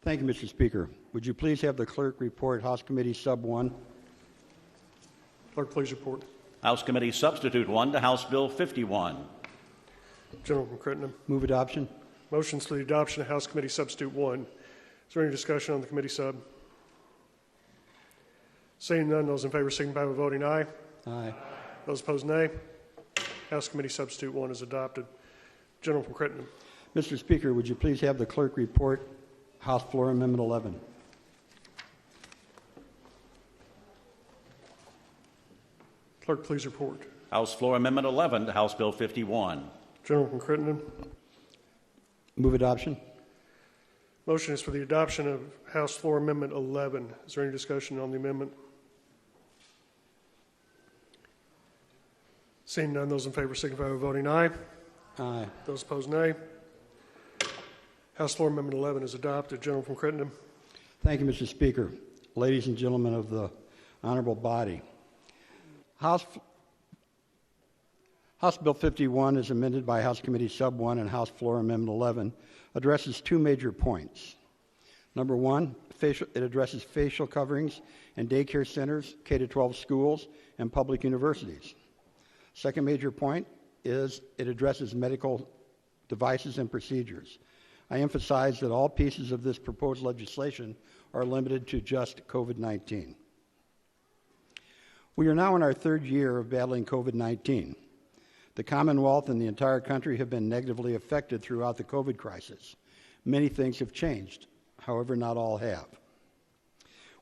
Thank you, Mr. Speaker. Would you please have the clerk report House Committee Sub 1? Clerk, please report. House Committee Substitute 1 to House Bill 51. Gentleman from Crittenden. Move adoption. Motions for the adoption of House Committee Substitute 1. Is there any discussion on the committee sub? Seeing none, those in favor signify by voting aye. Aye. Those opposed, nay. House Committee Substitute 1 is adopted. Gentleman from Crittenden. Mr. Speaker, would you please have the clerk report House Floor Amendment 11? Clerk, please report. House Floor Amendment 11 to House Bill 51. Gentleman from Crittenden. Move adoption. Motion is for the adoption of House Floor Amendment 11. Is there any discussion on the amendment? Seeing none, those in favor signify by voting aye. Aye. Those opposed, nay. House Floor Amendment 11 is adopted. Gentleman from Crittenden. Thank you, Mr. Speaker. Ladies and gentlemen of the honorable body, House Bill 51 is amended by House Committee Sub 1 and House Floor Amendment 11 addresses two major points. Number one, it addresses facial coverings in daycare centers, K-12 schools, and public universities. Second major point is it addresses medical devices and procedures. I emphasize that all pieces of this proposed legislation are limited to just COVID-19. We are now in our third year of battling COVID-19. The Commonwealth and the entire country have been negatively affected throughout the COVID crisis. Many things have changed, however, not all have.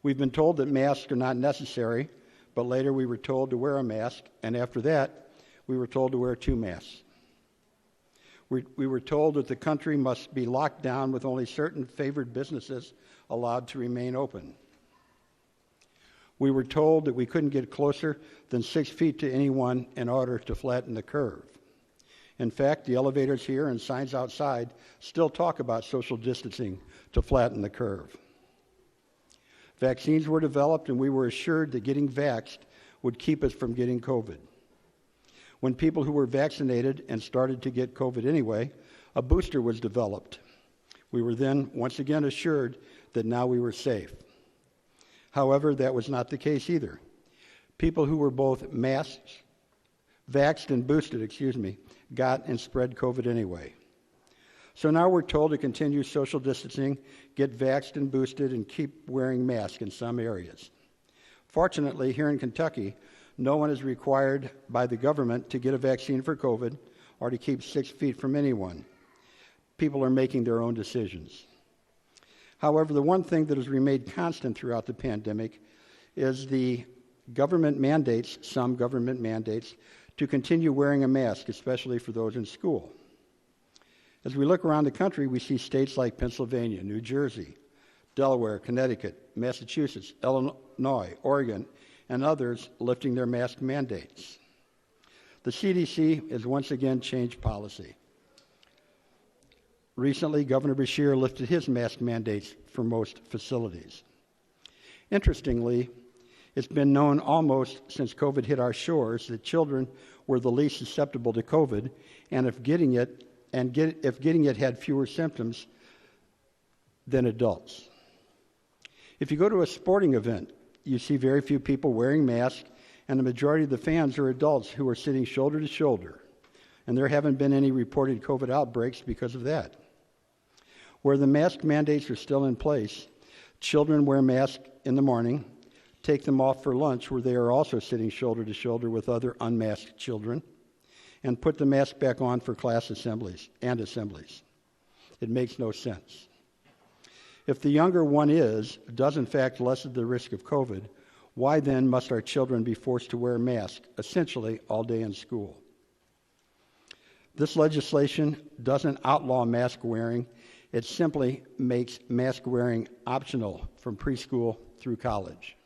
We've been told that masks are not necessary, but later we were told to wear a mask, and after that, we were told to wear 2 masks. We were told that the country must be locked down with only certain favored businesses allowed to remain open. We were told that we couldn't get closer than 6 feet to anyone in order to flatten the curve. In fact, the elevators here and signs outside still talk about social distancing to flatten the curve. Vaccines were developed, and we were assured that getting vaxxed would keep us from getting COVID. When people who were vaccinated and started to get COVID anyway, a booster was developed. We were then once again assured that now we were safe. However, that was not the case either. People who were both vaxxed and boosted, got and spread COVID anyway. So now we're told to continue social distancing, get vaxxed and boosted, and keep wearing masks in some areas. Fortunately, here in Kentucky, no one is required by the government to get a vaccine for COVID or to keep 6 feet from anyone. People are making their own decisions. However, the one thing that has remained constant throughout the pandemic is the government mandates, some government mandates, to continue wearing a mask, especially for those in school. As we look around the country, we see states like Pennsylvania, New Jersey, Delaware, Connecticut, Massachusetts, Illinois, Oregon, and others lifting their mask mandates. The CDC has once again changed policy. Recently, Governor Bechler lifted his mask mandates for most facilities. Interestingly, it's been known almost since COVID hit our shores that children were the least susceptible to COVID, and if getting it had fewer symptoms than adults. If you go to a sporting event, you see very few people wearing masks, and the majority of the fans are adults who are sitting shoulder to shoulder, and there haven't been any reported COVID outbreaks because of that. Where the mask mandates are still in place, children wear masks in the morning, take them off for lunch where they are also sitting shoulder to shoulder with other unmasked children, and put the mask back on for class assemblies. It makes no sense. If the younger one does in fact lessen the risk of COVID, why then must our children be forced to wear masks, essentially all day in school? This legislation doesn't outlaw mask wearing, it simply makes mask wearing optional from preschool through college.